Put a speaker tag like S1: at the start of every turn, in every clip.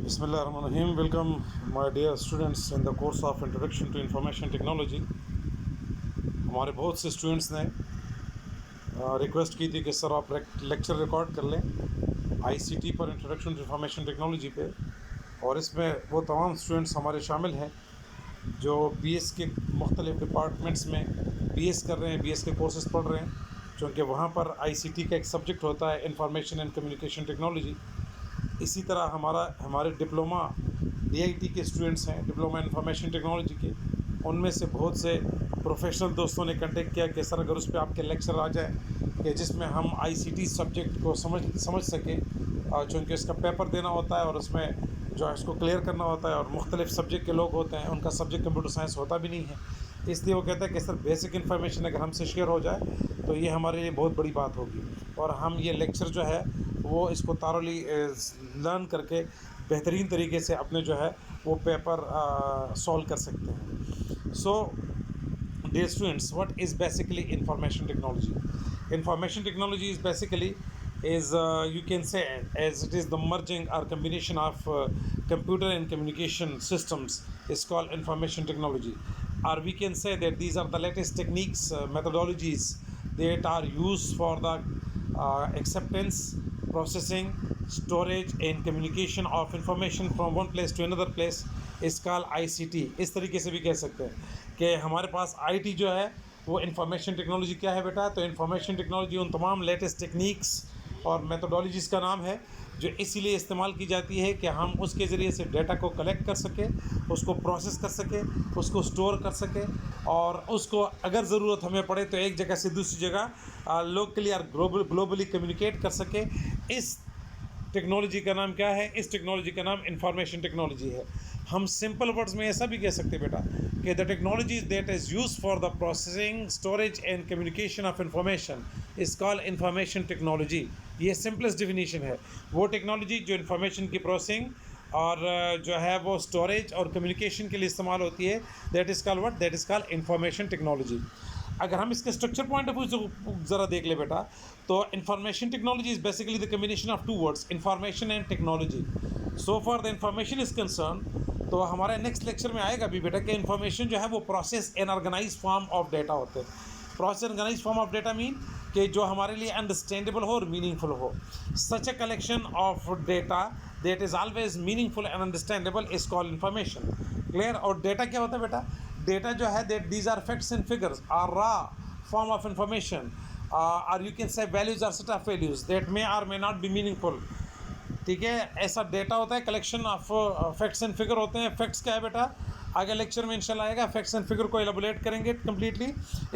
S1: Bismillahirrahmanirrahim. Welcome, my dear students, in the course of Introduction to Information Technology. हमारे बहुत से students ने request की थी कि सर आप लेक्चर रिकॉर्ड कर लें आईसीटी पर इंट्रोडक्शन टू इंफॉर्मेशन टेक्नोलॉजी पे, और इसमें वो तमाम स्टूडेंट्स हमारे शामिल हैं जो बीएस के मुख्तलिफ़ डिपार्टमेंट्स में बीएस कर रहे हैं, बीएस के कोर्सेज़ पढ़ रहे हैं, क्योंकि वहाँ पर आईसीटी का एक सब्जेक्ट होता है इंफॉर्मेशन एंड कम्युनिकेशन टेक्नोलॉजी। इसी तरह हमारे डिप्लोमा डीआईटी के स्टूडेंट्स हैं, डिप्लोमा इंफॉर्मेशन टेक्नोलॉजी के, उनमें से बहुत से प्रोफेशनल दोस्तों ने कांटेक्ट किया कि सर अगर उस पर आपके लेक्चर आ जाए कि जिसमें हम आईसीटी सब्जेक्ट को समझ सकें, चूँकि इसका पेपर देना होता है और उसमें जो है इसको क्लियर करना होता है, और मुख्तलिफ़ सब्जेक्ट के लोग होते हैं, उनका सब्जेक्ट कंप्यूटर साइंस होता भी नहीं है, इसलिए वो कहते हैं कि सर बेसिक इन्फॉर्मेशन अगर हमसे शेयर हो जाए तो ये हमारे लिए बहुत बड़ी बात होगी, और हम ये लेक्चर जो है वो इसको थारोली लर्न करके बेहतरीन तरीके से अपने जो है वो पेपर सॉल्व कर सकते हैं। सो dear students, what is basically information technology? Information technology is basically you can say as it is the merging or combination of computer and communication systems is called information technology, or we can say that these are the latest techniques, methodologies that are used for the acceptance, processing, storage and communication of information from one place to another place is called ICT। इस तरीके से भी कह सकते हैं कि हमारे पास IT जो है वो इंफॉर्मेशन टेक्नोलॉजी क्या है बेटा, तो इंफॉर्मेशन टेक्नोलॉजी उन तमाम लेटेस्ट टेक्निक्स और मेथोडोलॉजीज़ का नाम है जो इसीलिए इस्तेमाल की जाती है कि हम उसके ज़रिए से डेटा को कलेक्ट कर सकें, उसको प्रोसेस कर सकें, उसको स्टोर कर सकें, और उसको अगर ज़रूरत हमें पड़े तो एक जगह से दूसरी जगह लोकली और ग्लोबली कम्युनिकेट कर सकें। इस टेक्नोलॉजी का नाम क्या है? इस टेक्नोलॉजी का नाम इंफॉर्मेशन टेक्नोलॉजी है। हम सिंपल वर्ड्स में ऐसा भी कह सकते हैं बेटा कि the technology that is used for the processing, storage and communication of information is called information technology. ये सिंपलेस्ट डिफिनीशन है। वो टेक्नोलॉजी जो इंफॉर्मेशन की प्रोसेसिंग और जो है वो स्टोरेज और कम्युनिकेशन के लिए इस्तेमाल होती है, that is called what? That is called information technology. अगर हम इसके स्ट्रक्चर पॉइंट ऑफ व्यू से ज़रा देख ले बेटा, तो information technology is basically the combination of two words, information and technology. So for the information is concern, तो हमारे नेक्स्ट लेक्चर में आएगा भी बेटा कि इन्फॉर्मेशन जो है वो process and organise form of data होते हैं। Process organise form of data mean कि जो हमारे लिए अंडरस्टैंडेबल हो और मीनिंगफुल हो। Such a collection of data that is always meaningful and understandable is called information. Clear? और डेटा क्या होता है बेटा? डेटा जो है that these are facts and figures are raw form of information, और you can say values are set of values that may are may not be meaningful. ठीक है, ऐसा डेटा होता है, collection of facts and figure होते हैं। Facts क्या है बेटा? आगे लेक्चर में इंशाल्लाह आएगा, फैक्ट्स एंड फिगर को एलाबोरेट करेंगे कम्प्लीटली।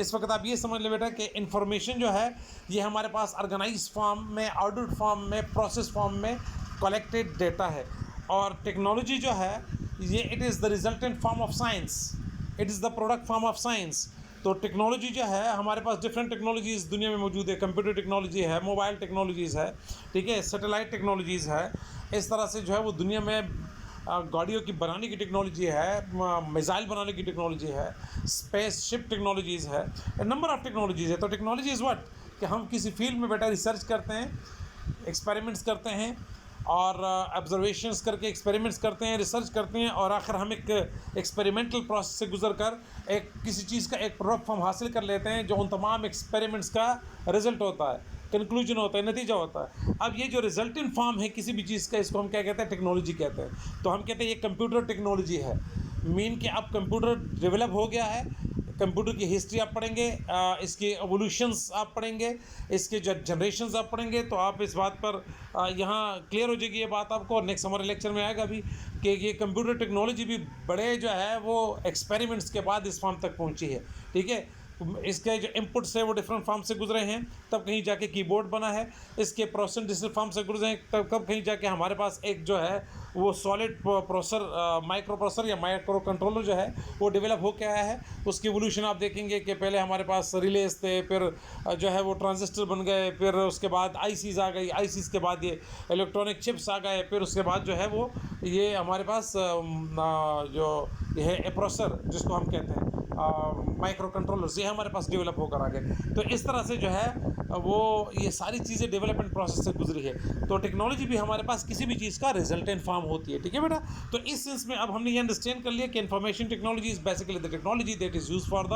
S1: इस वक्त आप ये समझ ले बेटा कि इन्फॉर्मेशन जो है ये हमारे पास ऑर्गेनाइज फॉर्म में, ऑर्डर्ड फॉर्म में, प्रोसेस फॉर्म में कलेक्टेड डेटा है, और टेक्नोलॉजी जो है ये it is the resultant form of science, it is the product form of science. तो टेक्नोलॉजी जो है हमारे पास डिफरेंट टेक्नोलॉजीज़ दुनिया में मौजूद है। कंप्यूटर टेक्नोलॉजी है, मोबाइल टेक्नोलॉजीज़ है, ठीक है, सैटेलाइट टेक्नोलॉजीज़ है। इस तरह से जो है वो दुनिया में गाड़ियों की बनाने की टेक्नोलॉजी है, मिसाइल बनाने की टेक्नोलॉजी है, स्पेस शिप टेक्नोलॉजीज़ है, नंबर ऑफ़ टेक्नोलॉजीज़ है। तो टेक्नोलॉजी इज़ व्हाट कि हम किसी फील्ड में बेटा रिसर्च करते हैं, एक्सपेरिमेंट्स करते हैं, और ऑब्जर्वेशंस करके एक्सपेरिमेंट्स करते हैं, रिसर्च करते हैं, और आखिर हम एक एक्सपेरिमेंटल प्रोसेस से गुजर कर एक किसी चीज़ का एक प्रोडक्ट फॉर्म हासिल कर लेते हैं जो उन तमाम एक्सपेरिमेंट्स का रिज़ल्ट होता है, कंक्लूजन होता है, नतीजा होता है। अब ये जो रिजल्टेंट फॉर्म है किसी भी चीज़ का, इसको हम क्या कहते हैं? टेक्नोलॉजी कहते हैं। तो हम कहते हैं ये कंप्यूटर टेक्नोलॉजी है, मीन कि अब कंप्यूटर डेवलप हो गया है। कंप्यूटर की हिस्ट्री आप पढ़ेंगे, इसके एवोल्यूशंस आप पढ़ेंगे, इसके जो जनरेशंस आप पढ़ेंगे, तो आप इस बात पर यहाँ क्लियर हो जाएगी ये बात आपको। और नेक्स्ट हमारे लेक्चर में आएगा भी कि ये कंप्यूटर टेक्नोलॉजी भी बड़े जो है वो एक्सपेरिमेंट्स के बाद इस फॉर्म तक पहुँची है। ठीक है, इसके जो इनपुट्स है वो डिफरेंट फॉर्म से गुजरे हैं, तब कहीं जाके कीबोर्ड बना है। इसके प्रोसेसर डिजिटल फॉर्म से गुजरे हैं, तब कब कहीं जाके हमारे पास एक जो है वो सॉलिड प्रोसेसर, माइक्रो प्रोसेसर या माइक्रो कंट्रोलर जो है वो डेवलप हो के आया है। उसकी एवोल्यूशन आप देखेंगे कि पहले हमारे पास रिलेज थे, फिर जो है वो ट्रांजिस्टर बन गए, फिर उसके बाद आईसीज़ आ गई, आईसीज़ के बाद ये इलेक्ट्रॉनिक चिप्स आ गए, फिर उसके बाद जो है वो ये हमारे पास जो ये है प्रोसेसर जिसको हम कहते हैं माइक्रो कंट्रोलर्स, ये हमारे पास डेवलप होकर आ गए। तो इस तरह से जो है वो ये सारी चीज़ें डेवलपमेंट प्रोसेस से गुजरी है। तो टेक्नोलॉजी भी हमारे पास किसी भी चीज़ का रिजल्टेंट फॉर्म होती है, ठीक है बेटा। तो इस सेंस में अब हमने ये अंडरस्टैंड कर लिया कि information technology is basically the technology that is use for the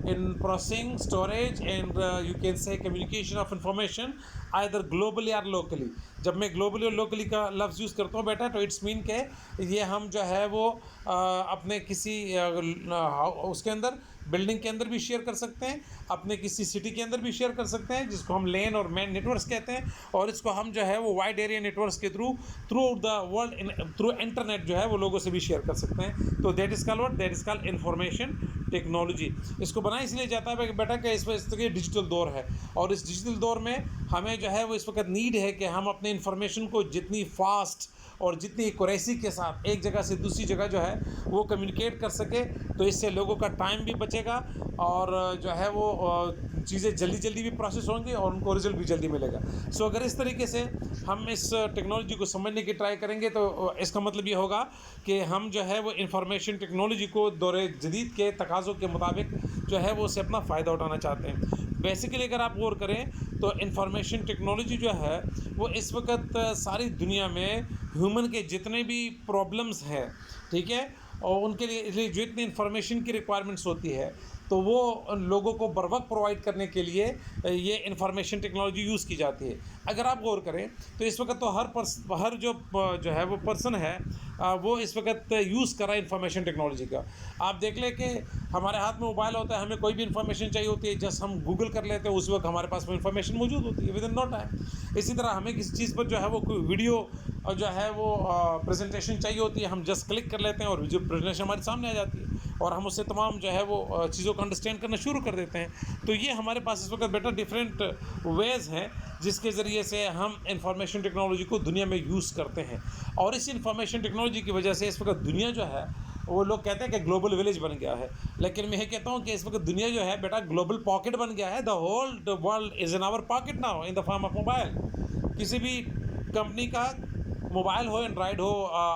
S1: in processing, storage and you can say communication of information either globally or locally। जब मैं ग्लोबली और लोकली का लफ्ज़ यूज़ करता हूँ बेटा, तो इट्स मीन के ये हम जो है वो अपने किसी उसके अंदर बिल्डिंग के अंदर भी शेयर कर सकते हैं, अपने किसी सिटी के अंदर भी शेयर कर सकते हैं, जिसको हम लेन और मैन नेटवर्क्स कहते हैं। और इसको हम जो है वो वाइड एरिया नेटवर्क्स के through out the world through internet जो है वो लोगों से भी शेयर कर सकते हैं। तो that is called what, that is called information technology. इसको बना इसलिए जाता है बेटा कि इस डिजिटल दौर है, और इस डिजिटल दौर में हमें जो है वो इस वक्त नीड है कि हम अपने इन्फॉर्मेशन को जितनी फास्ट और जितनी एक्यूरेसी के साथ एक जगह से दूसरी जगह जो है वो कम्युनिकेट कर सके। तो इससे लोगों का टाइम भी बचेगा और जो है वो चीज़ें जल्दी जल्दी भी प्रोसेस होंगी और उनको रिजल्ट भी जल्दी मिलेगा। सो अगर इस तरीके से हम इस टेक्नोलॉजी को समझने की ट्राई करेंगे तो इसका मतलब ये होगा कि हम जो है वो इंफॉर्मेशन टेक्नोलॉजी को दौरे जदीद के तकाज़ों के मुताबिक जो है वो उससे अपना फ़ायदा उठाना चाहते हैं। बेसिकली अगर आप गौर करें तो इंफॉर्मेशन टेक्नोलॉजी जो है वो इस वक्त सारी दुनिया में ह्यूमन के जितने भी प्रॉब्लम्स हैं, ठीक है, और उनके लिए जो इतनी इंफॉर्मेशन की रिक्वायरमेंट्स होती है तो वो लोगों को बर वक्त प्रोवाइड करने के लिए ये इंफॉर्मेशन टेक्नोलॉजी यूज़ की जाती है। अगर आप गौर करें तो इस वक्त तो हर जो है वो पर्सन है वो इस वक्त यूज़ कर रहा है इंफॉर्मेशन टेक्नोलॉजी का। आप देख लें कि हमारे हाथ में मोबाइल होता है, हमें कोई भी इंफॉर्मेशन चाहिए होती है, जस्ट हम गूगल कर लेते हैं, उस वक्त हमारे पास वो इंफॉर्मेशन मौजूद होती है विद इन नो टाइम। इसी तरह हमें किसी चीज़ पर जो है वो कोई वीडियो जो है वो प्रेजेंटेशन चाहिए होती है, हम जस्ट क्लिक कर लेते हैं और जो प्रेजेंटेशन हमारे सामने आ जाती है और हम उससे तमाम जो है वो चीज़ों को अंडरस्टैंड करना शुरू कर देते हैं। तो ये हमारे पास इस वक्त बेटा डिफरेंट वेज़ हैं जिसके ज़रिए से हम इंफॉर्मेशन टेक्नोलॉजी को दुनिया में यूज़ करते हैं। और इस इंफॉर्मेशन टेक्नोलॉजी की वजह से इस वक्त दुनिया जो है वो लोग कहते हैं कि ग्लोबल विलेज बन गया है, लेकिन मैं ये कहता हूँ कि इस वक्त दुनिया जो है बेटा ग्लोबल पॉकेट बन गया है। The whole world is in our pocket now in the form of mobile. किसी भी कंपनी का मोबाइल हो, एंड्रॉयड हो,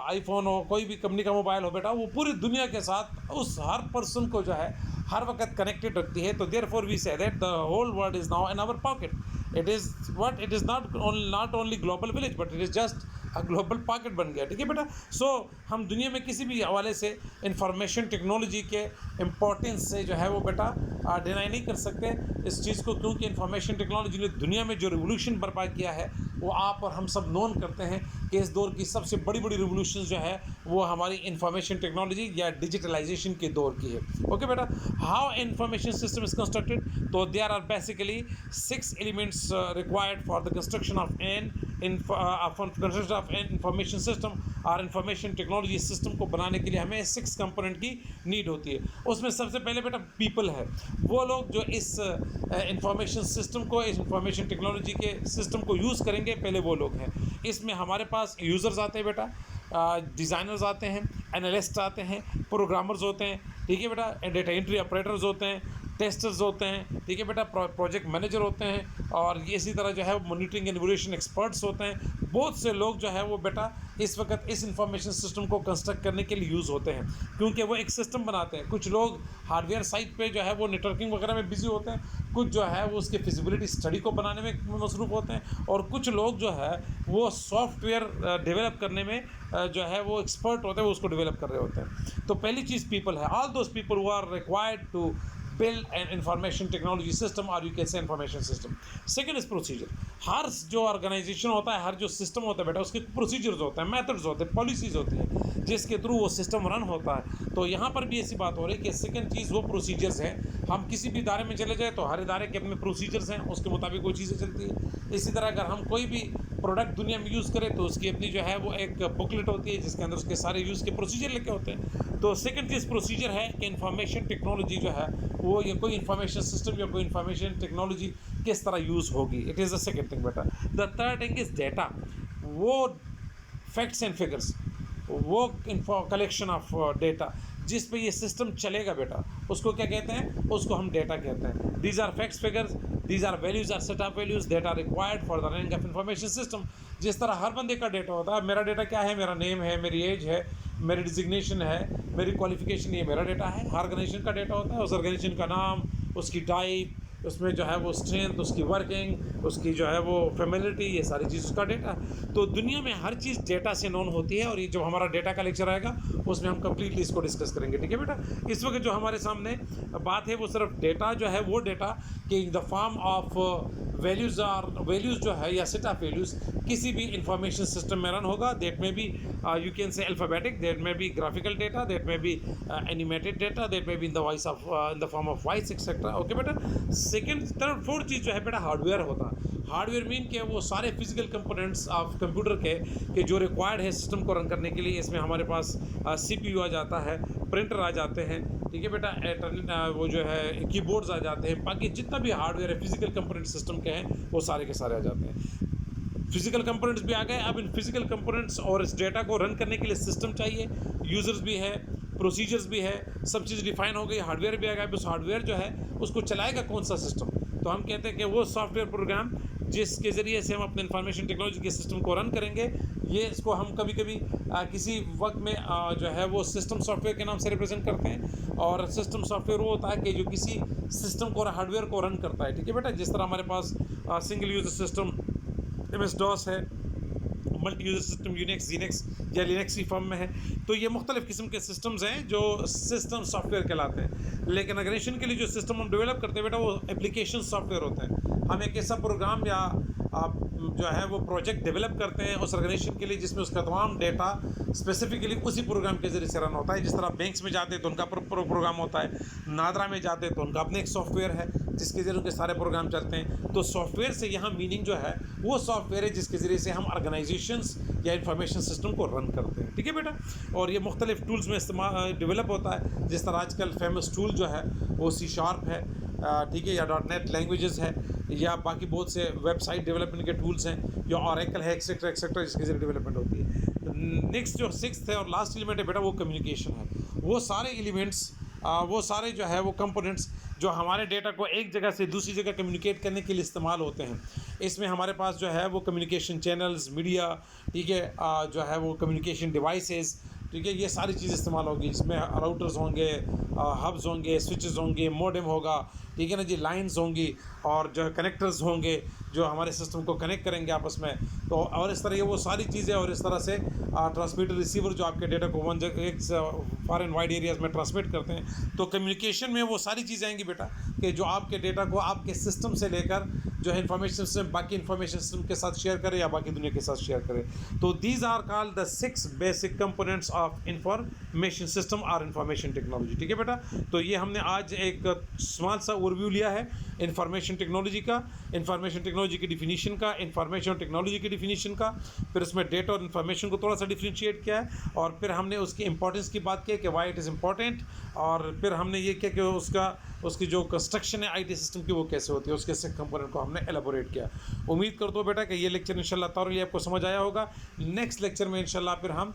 S1: आईफोन हो, कोई भी कंपनी का मोबाइल हो बेटा, वो पूरी दुनिया के साथ उस हर पर्सन को जो है हर वक्त कनेक्टेड रखती है। तो therefore we say that the whole world is now in our pocket. It is what, it is not only global village but it is just global pocket बन गया, ठीक है बेटा। सो हम दुनिया में किसी भी हवाले से इंफॉर्मेशन टेक्नोलॉजी के इम्पोर्टेंस से जो है वो बेटा डिनाई नहीं कर सकते इस चीज़ को, क्योंकि इंफॉर्मेशन टेक्नोलॉजी ने दुनिया में जो रिवोल्यूशन बर्पा किया है वो आप और हम सब नोन करते हैं कि इस दौर की सबसे बड़ी बड़ी रिवोल्यूशन जो है वो हमारी इंफॉर्मेशन टेक्नोलॉजी या डिजिटलाइजेशन के दौर की है। ओके बेटा, how information system is constructed, तो there are basically 6 elements required for the construction of an information system और इंफॉर्मेशन टेक्नोलॉजी सिस्टम को बनाने के लिए हमें 6 कंपोनेंट की नीड होती है। उसमें सबसे पहले बेटा पीपल है, वो लोग जो इस इंफॉर्मेशन सिस्टम को, इस इंफॉर्मेशन टेक्नोलॉजी के सिस्टम को यूज़ करेंगे, पहले वो लोग हैं। इसमें हमारे पास यूज़र्स आते हैं बेटा, डिज़ाइनर्स आते हैं, एनालिस्ट आते हैं, प्रोग्रामर्स होते हैं, ठीक है बेटा, डेटा एंट्री ऑपरेटर्स होते हैं, टेस्टर्स होते हैं, ठीक है बेटा, प्रोजेक्ट मैनेजर होते हैं, और इसी तरह जो है मॉनिटरिंग एंड इवैल्यूएशन एक्सपर्ट्स होते हैं। बहुत से लोग जो है वो बेटा इस वक्त इस इंफॉर्मेशन सिस्टम को कंस्ट्रक्ट करने के लिए यूज़ होते हैं, क्योंकि वो एक सिस्टम बनाते हैं। कुछ लोग हार्डवेयर साइट पे जो है वो नेटवर्किंग वगैरह में बिजी होते हैं, कुछ जो है वो उसके फिजिबिलिटी स्टडी को बनाने में मसरूफ़ होते हैं, और कुछ लोग जो है वो सॉफ्टवेयर डेवलप करने में जो है वो एक्सपर्ट होते हैं, वो उसको डेवलप कर रहे होते हैं। तो पहली चीज़ पीपल है, all those people who are required to build an information technology system or you can say information system. Second is procedure. हर जो ऑर्गेनाइजेशन होता है, हर जो सिस्टम होता है बेटा, उसके प्रोसीजर्स होते हैं, मेथड्स होते हैं, पॉलिसीज़ होती हैं जिसके थ्रू वो सिस्टम रन होता है। तो यहाँ पर भी ऐसी बात हो रही है कि सेकंड चीज़ वो प्रोसीजर्स हैं। हम किसी भी इदारे में चले जाए तो हर इदारे के अपने प्रोसीजर्स हैं, उसके मुताबिक वो चीज़ें चलती है। इसी तरह अगर हम कोई भी प्रोडक्ट दुनिया में यूज़ करें तो उसकी अपनी जो है वो एक बुकलेट होती है जिसके अंदर उसके सारे यूज़ के प्रोसीजर लिखे होते हैं। तो सेकंड चीज़ प्रोसीजर है कि इंफॉर्मेशन टेक्नोलॉजी जो है वो ये कोई इंफॉर्मेशन सिस्टम या कोई इंफॉर्मेशन टेक्नोलॉजी किस तरह यूज़ होगी, it is the second thing बेटा। The third thing is data, वो फैक्ट्स एंड फिगर्स, वो कलेक्शन ऑफ डेटा जिस पे ये सिस्टम चलेगा बेटा, उसको क्या कहते हैं, उसको हम डेटा कहते हैं। These are facts figures, these are values, are set of values that are required for the running of information system. जिस तरह हर बंदे का डेटा होता है, मेरा डेटा क्या है, मेरा नेम है, मेरी एज है, मेरी डिजिग्नेशन है, मेरी क्वालिफ़िकेशन, ये मेरा डेटा है। हर ऑर्गेनाइजेशन का डेटा होता है, उस ऑर्गेनाइजेशन का नाम, उसकी टाइप, उसमें जो है वो स्ट्रेंथ, उसकी वर्किंग, उसकी जो है वो फेमिलिटी, ये सारी चीज़ उसका डेटा है। तो दुनिया में हर चीज़ डेटा से नोन होती है, और ये जब हमारा डेटा का लेक्चर आएगा उसमें हम कंप्लीटली इसको डिस्कस करेंगे, ठीक है बेटा। इस वक्त जो हमारे सामने बात है वो सिर्फ डेटा जो है, वो डेटा कि in the form of values जो है या सेट ऑफ वैल्यूज़ किसी भी इंफॉर्मेशन सिस्टम में रन होगा। That may be you can say alphabetic, that may be graphical data, that may be animated data, that may be in the form of voice etcetera. Okay बेटा। Second, third, fourth चीज़ जो है बेटा hardware होता है। Hardware mean के वो सारे फिजिकल कंपोनेंट्स ऑफ कंप्यूटर के जो रिक्वायर्ड है सिस्टम को रन करने के लिए। इसमें हमारे पास CPU आ जाता है, प्रिंटर आ जाते हैं, ठीक है बेटा, वो जो है कीबोर्ड्स आ जाते हैं, बाकी जितना भी हार्डवेयर है फिजिकल कंपोनेंट सिस्टम के हैं वो सारे के सारे आ जाते हैं। फिजिकल कंपोनेंट्स भी आ गए। अब इन फिजिकल कंपोनेंट्स और इस डेटा को रन करने के लिए सिस्टम चाहिए, यूज़र्स भी है, प्रोसीजर्स भी है, सब चीज़ डिफाइन हो गई। हार्डवेयर भी आ गया। उस हार्डवेयर जो है उसको चलाएगा कौन सा सिस्टम, तो हम कहते हैं कि वो सॉफ्टवेयर प्रोग्राम जिसके ज़रिए से हम अपने इंफॉर्मेशन टेक्नोलॉजी के सिस्टम को रन करेंगे। ये इसको हम कभी कभी किसी वक्त में जो है वो सिस्टम सॉफ्टवेयर के नाम से रिप्रेजेंट करते हैं। और सिस्टम सॉफ्टवेयर वो होता है कि जो किसी सिस्टम को, हार्डवेयर को रन करता है, ठीक है बेटा। जिस तरह हमारे पास single user system MS DOS है, multi user system Unix, Xenix या लिनक्स की फॉर्म में है। तो ये मुख्तलिफ़ किस्म के सिस्टम्स हैं जो सिस्टम सॉफ्टवेयर कहलाते हैं। लेकिन ऑर्गेनाइजेशन के लिए जो सिस्टम हम डेवलप करते हैं बेटा वो एप्लीकेशन सॉफ्टवेयर होते हैं। हम एक ऐसा प्रोग्राम या जो है वो प्रोजेक्ट डेवलप करते हैं उस ऑर्गेनाइजेशन के लिए जिसमें उसका तमाम डेटा स्पेसिफिकली उसी प्रोग्राम के ज़रिए से रन होता है। जिस तरह बैंक्स में जाते हैं तो उनका प्रोग्राम होता है, नादरा में जाते हैं तो उनका अपने एक सॉफ्टवेयर है जिसके ज़रिए उनके सारे प्रोग्राम चलते हैं। तो सॉफ्टवेयर से यहाँ मीनिंग जो है वो सॉफ्टवेयर है जिसके ज़रिए से हम ऑर्गेनाइजेशंस या इंफॉर्मेशन सिस्टम को रन करते हैं, ठीक है बेटा। और ये मुख्तलिफ टूल्स में इस्तेमाल डेवलप होता है। जिस तरह आजकल फेमस टूल जो है वो C# है, ठीक है, या .NET लैंग्वेजेस है, या बाकी बहुत से वेबसाइट डेवलपमेंट के टूल्स हैं, या Oracle है, एक्सेट्रा एक्सेट्रा, जिसके ज़रिए डेवलपमेंट होती है। नेक्स्ट जो सिक्स्थ है और लास्ट एलिमेंट है बेटा वो कम्युनिकेशन है। वो सारे एलिमेंट्स, वो सारे जो है वो कंपोनेंट्स जो हमारे डेटा को एक जगह से दूसरी जगह कम्युनिकेट करने के लिए इस्तेमाल होते हैं। इसमें हमारे पास जो है वो कम्युनिकेशन चैनल्स, मीडिया, ठीक है, जो है वो कम्युनिकेशन डिवाइसेस, ठीक है, ये सारी चीज़ इस्तेमाल होगी। इसमें राउटर्स होंगे, हब्स होंगे, स्विचेस होंगे, मॉडेम होगा, ठीक है ना जी, लाइंस होंगी, और जो कनेक्टर्स होंगे जो हमारे सिस्टम को कनेक्ट करेंगे आपस में। तो और इस तरह ये वो सारी चीज़ें, और इस तरह से ट्रांसमीटर रिसीवर जो आपके डेटा को वन जगह एक फार एंड वाइड एरियाज़ में ट्रांसमिट करते हैं। तो कम्युनिकेशन में वो सारी चीज़ें आएंगी बेटा कि जो आपके डेटा को आपके सिस्टम से लेकर जो है इंफॉर्मेशन सिस्टम बाकी इंफॉर्मेशन सिस्टम के साथ शेयर करे या बाकी दुनिया के साथ शेयर करे। तो these are called the 6 basic components of information system और इंफॉर्मेशन टेक्नोलॉजी, ठीक है बेटा। तो ये हमने आज एक स्मॉल सा ओवरव्यू लिया है इंफॉर्मेशन टेक्नोलॉजी का, इंफॉर्मेशन टेक्नोलॉजी की डिफिनीशन का, इंफॉर्मेशन टेक्नोलॉजी की डिफिनीशन का, फिर उसमें डेटा और इन्फॉर्मेशन को थोड़ा सा डिफ्रेंशिएट किया है, और फिर हमने उसकी इंपॉर्टेंस की बात की कि वाई इट इज़ इम्पॉर्टेंट, और फिर हमने ये किया कि उसकी जो कंस्ट्रक्शन है IT सिस्टम की वो कैसे होती है, उसके से कंपोनेंट को हमने एलाबोरेट किया। उम्मीद करता हूँ बेटा कि ये लेक्चर इंशाल्लाह तौर आपको समझ आया होगा। नेक्स्ट लेक्चर में इंशाल्लाह फिर हम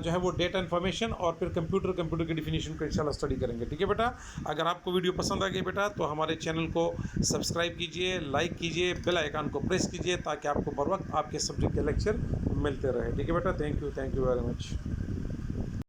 S1: जो है वो डेटा इन्फॉर्मेशन और फिर कंप्यूटर की डिफिनीशन को इंशाल्लाह स्टडी करेंगे, ठीक है बेटा। अगर आपको वीडियो पसंद आ गई बेटा तो हमारे चैनल को सब्सक्राइब कीजिए, लाइक कीजिए, बेल आइकन को प्रेस कीजिए ताकि आपको बर वक्त आपके सब्जेक्ट के लेक्चर मिलते रहे, ठीक है बेटा। Thank you very much.